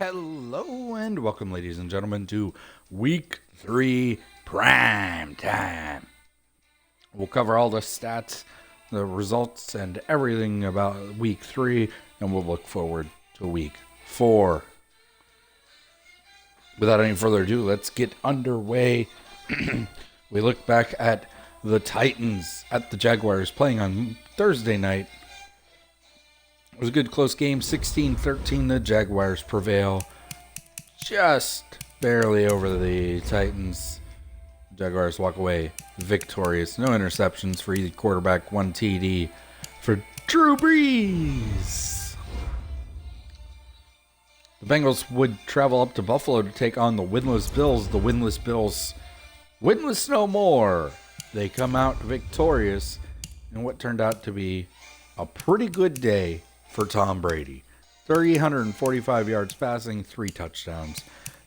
Hello and welcome, ladies and gentlemen, to Week 3 Prime Time. We'll cover all the stats, the results, and everything about Week 3, and we'll look forward to Week 4. Without any further ado, let's get underway. We look back at the Titans at the Jaguars playing on Thursday night. It was a good close game, 16-13. The Jaguars prevail just barely over the Titans. Jaguars walk away victorious. No interceptions for either quarterback, 1 TD for Drew Brees. The Bengals would travel up to Buffalo to take on the winless Bills. The winless Bills, winless no more. They come out victorious in what turned out to be a pretty good day for Tom Brady. 345 yards passing, 3 touchdowns.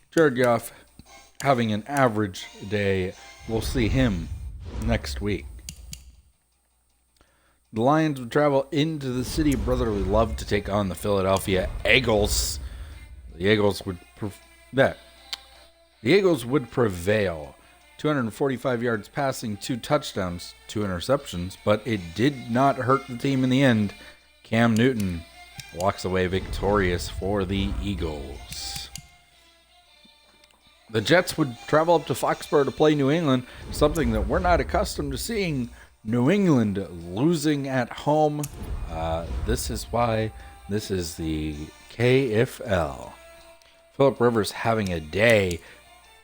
Jared Goff having an average day. We'll see him next week. The Lions would travel into the city of brotherly love to take on the Philadelphia Eagles. The Eagles would prevail. 245 yards passing, 2 touchdowns, 2 interceptions, but it did not hurt the team in the end. Cam Newton walks away victorious for the Eagles. The Jets would travel up to Foxborough to play New England, something that we're not accustomed to seeing. New England losing at home. This is why this is the KiFL. Phillip Rivers having a day.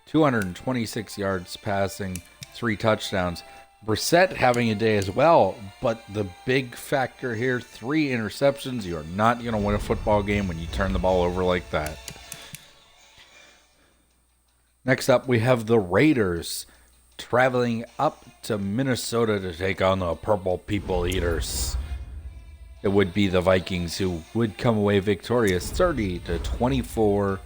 226 yards passing, 3 touchdowns. Brissett having a day as well, but the big factor here, 3 interceptions. You're not going to win a football game when you turn the ball over like that. Next up, we have the Raiders traveling up to Minnesota to take on the Purple People Eaters. It would be the Vikings who would come away victorious, 30-24.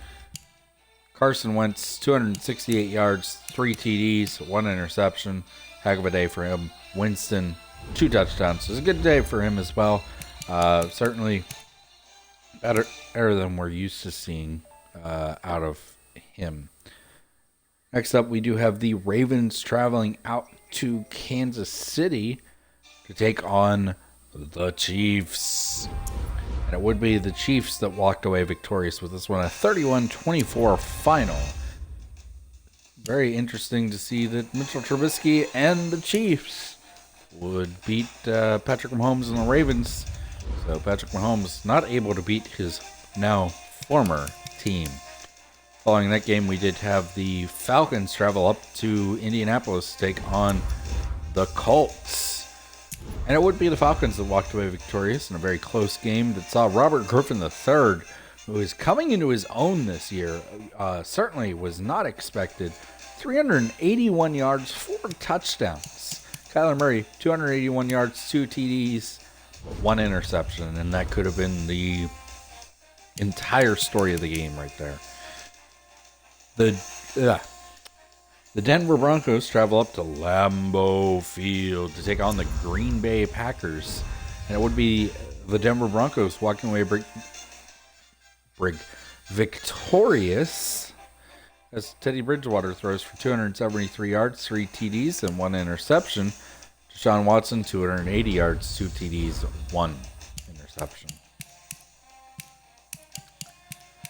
Carson Wentz, 268 yards, 3 TDs, 1 interception. Heck of a day for him. Winston, 2 touchdowns. It was a good day for him as well. Certainly better than we're used to seeing out of him. Next up, we do have the Ravens traveling out to Kansas City to take on the Chiefs. And it would be the Chiefs that walked away victorious with this one, a 31-24 final. Very interesting to see that Mitchell Trubisky and the Chiefs would beat Patrick Mahomes and the Ravens. So Patrick Mahomes not able to beat his now former team. Following that game, we did have the Falcons travel up to Indianapolis to take on the Colts. And it would be the Falcons that walked away victorious in a very close game that saw Robert Griffin III, who is coming into his own this year, certainly was not expected. 381 yards, 4 touchdowns. Kyler Murray, 281 yards, 2 TDs, 1 interception, and that could have been the entire story of the game right there. The Denver Broncos travel up to Lambeau Field to take on the Green Bay Packers, and it would be the Denver Broncos walking away victorious as Teddy Bridgewater throws for 273 yards, 3 TDs, and 1 interception. Deshaun Watson, 280 yards, 2 TDs, 1 interception.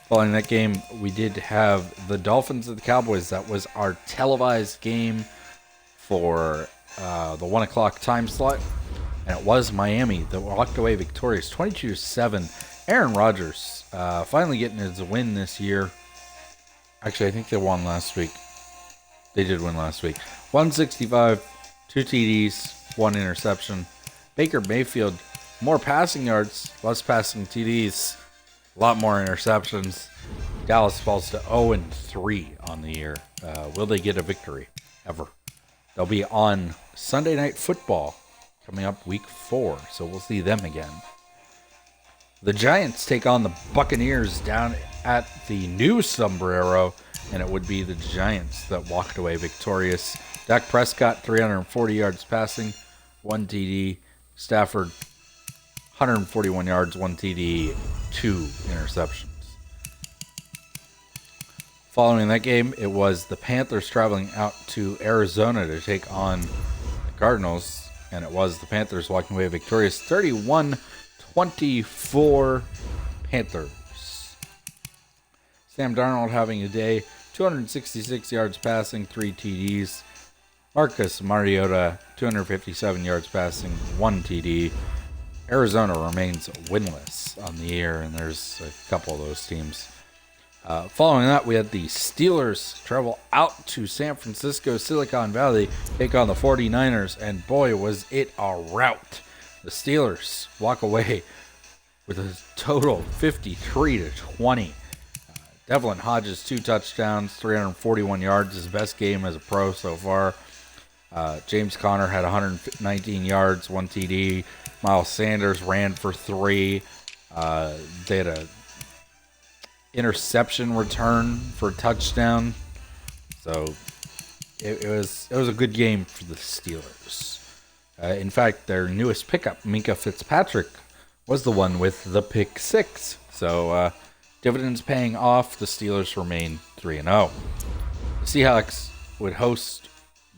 Following that game, we did have the Dolphins and the Cowboys. That was our televised game for the 1 o'clock time slot. And it was Miami that walked away victorious, 22-7. Aaron Rodgers finally getting his win this year. Actually, I think they won last week. They did win last week. 165, 2 TDs, 1 interception. Baker Mayfield, more passing yards, less passing TDs, a lot more interceptions. Dallas falls to 0-3 on the year. Will they get a victory ever? They'll be on Sunday Night Football coming up week 4, so we'll see them again. The Giants take on the Buccaneers down at the new Sombrero, and it would be the Giants that walked away victorious. Dak Prescott, 340 yards passing, 1 TD. Stafford, 141 yards, 1 TD, 2 interceptions. Following that game, it was the Panthers traveling out to Arizona to take on the Cardinals, and it was the Panthers walking away victorious 31-24 Panthers. Sam Darnold having a day, 266 yards passing, 3 TDs. Marcus Mariota, 257 yards passing, 1 TD. Arizona remains winless on the year, and there's a couple of those teams. Following that, we had the Steelers travel out to San Francisco, Silicon Valley, take on the 49ers, and boy, was it a rout. The Steelers walk away with a total 53-20. Devlin Hodges, 2 touchdowns, 341 yards, his best game as a pro so far. James Conner had 119 yards, 1 TD. Miles Sanders ran for 3. They had a interception return for a touchdown. So it was a good game for the Steelers. In fact, their newest pickup, Minkah Fitzpatrick, was the one with the pick 6. So dividends paying off. The Steelers remain 3-0. The Seahawks would host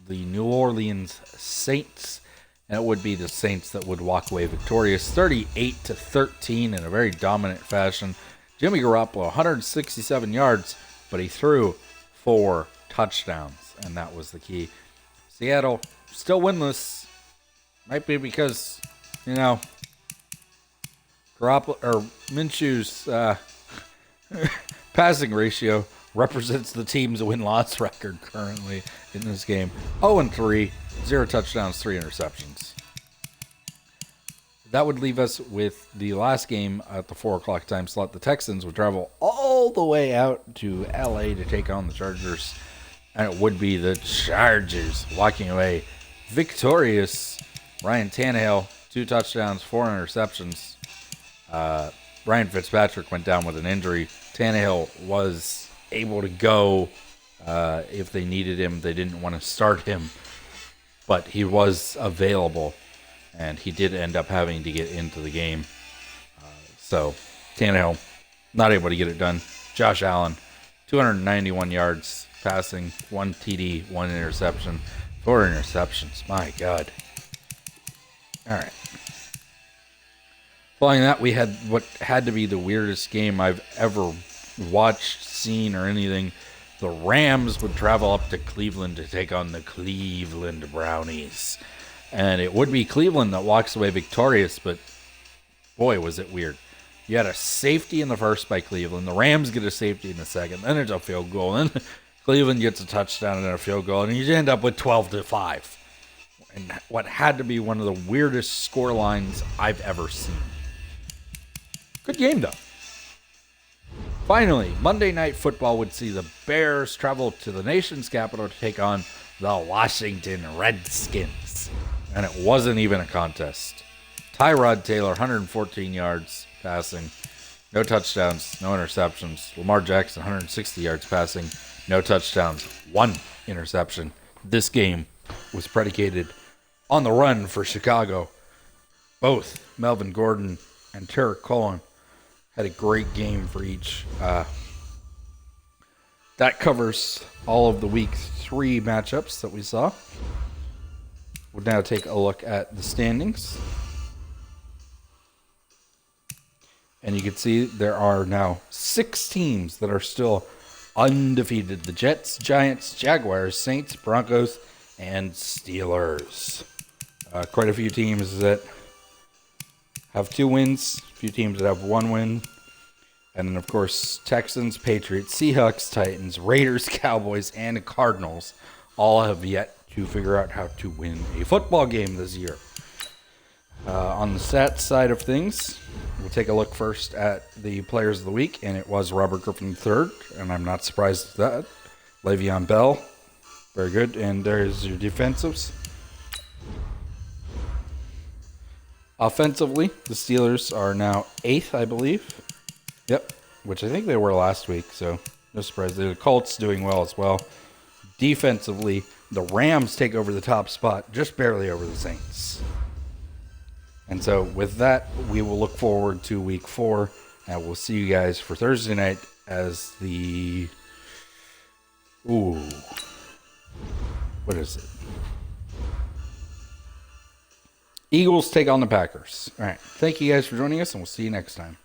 the New Orleans Saints, and it would be the Saints that would walk away victorious 38-13 in a very dominant fashion. Jimmy Garoppolo, 167 yards, but he threw 4 touchdowns, and that was the key. Seattle still winless. Might be because, Garoppolo or Minshew's passing ratio represents the team's win-loss record currently in this game. 0-3, 0 touchdowns, 3 interceptions. That would leave us with the last game at the 4 o'clock time slot. The Texans would travel all the way out to LA to take on the Chargers. And it would be the Chargers walking away victorious. Ryan Tannehill, 2 touchdowns, 4 interceptions. Ryan Fitzpatrick went down with an injury. Tannehill was able to go if they needed him. They didn't want to start him, but he was available. And he did end up having to get into the game. So, Tannehill, not able to get it done. Josh Allen, 291 yards passing, 1 TD, 1 interception, 4 interceptions. My God. All right. Following that, we had what had to be the weirdest game I've ever watched, seen, or anything. The Rams would travel up to Cleveland to take on the Cleveland Brownies. And it would be Cleveland that walks away victorious, but boy, was it weird. You had a safety in the first by Cleveland. The Rams get a safety in the second. Then there's a field goal. And then Cleveland gets a touchdown and a field goal. And you end up with 12-5. And what had to be one of the weirdest score lines I've ever seen. Good game, though. Finally, Monday Night Football would see the Bears travel to the nation's capital to take on the Washington Redskins. And it wasn't even a contest. Tyrod Taylor, 114 yards passing, no touchdowns, no interceptions. Lamar Jackson, 160 yards passing, no touchdowns, 1 interception. This game was predicated on the run for Chicago. Both Melvin Gordon and Tarek Cohen had a great game for each. That covers all of the week 3 matchups that we saw. We'll now take a look at the standings. And you can see there are now 6 teams that are still undefeated. The Jets, Giants, Jaguars, Saints, Broncos, and Steelers. Quite a few teams that have 2 wins, a few teams that have 1 win. And then, of course, Texans, Patriots, Seahawks, Titans, Raiders, Cowboys, and Cardinals all have yet to figure out how to win a football game this year. On the stats side of things, we'll take a look first at the players of the week, and it was Robert Griffin III, and I'm not surprised at that. Le'Veon Bell, very good, and there's your defensives. Offensively, the Steelers are now 8th, I believe. Yep, which I think they were last week, so no surprise. The Colts doing well as well. Defensively, the Rams take over the top spot, just barely over the Saints. And so with that, we will look forward to week 4, and we'll see you guys for Thursday night as the Ooh. What is it? Eagles take on the Packers. All right. Thank you guys for joining us, and we'll see you next time.